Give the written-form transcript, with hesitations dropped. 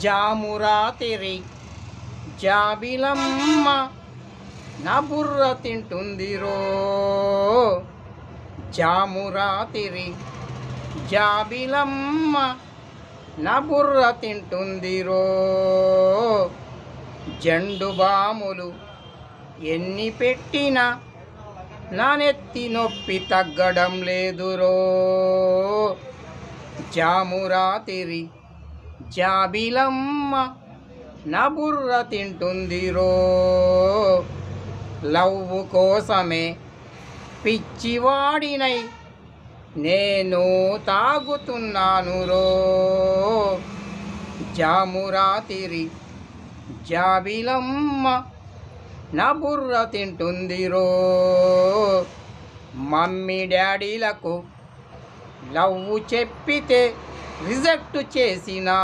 జామురాతిరి జాబిలమ్మ నా బుర్ర తింటుందిరో. జామురాతిరి జాబిలమ్మ నా బుర్ర తింటుందిరో. జండు బాములు ఎన్ని పెట్టినా నా నెత్తి నొప్పి తగ్గడం లేదురో. జామురాతిరి జాబిలమ్మ నా బుర్ర తింటుందిరో. లవ్వు కోసమే పిచ్చివాడినై నేను తాగుతున్నానురో. జామురాతిరి జాబిలమ్మ నా బుర్ర తింటుందిరో. మమ్మీ డాడీలకు లవ్వు చెప్పితే రిజెక్ట్ చేసిన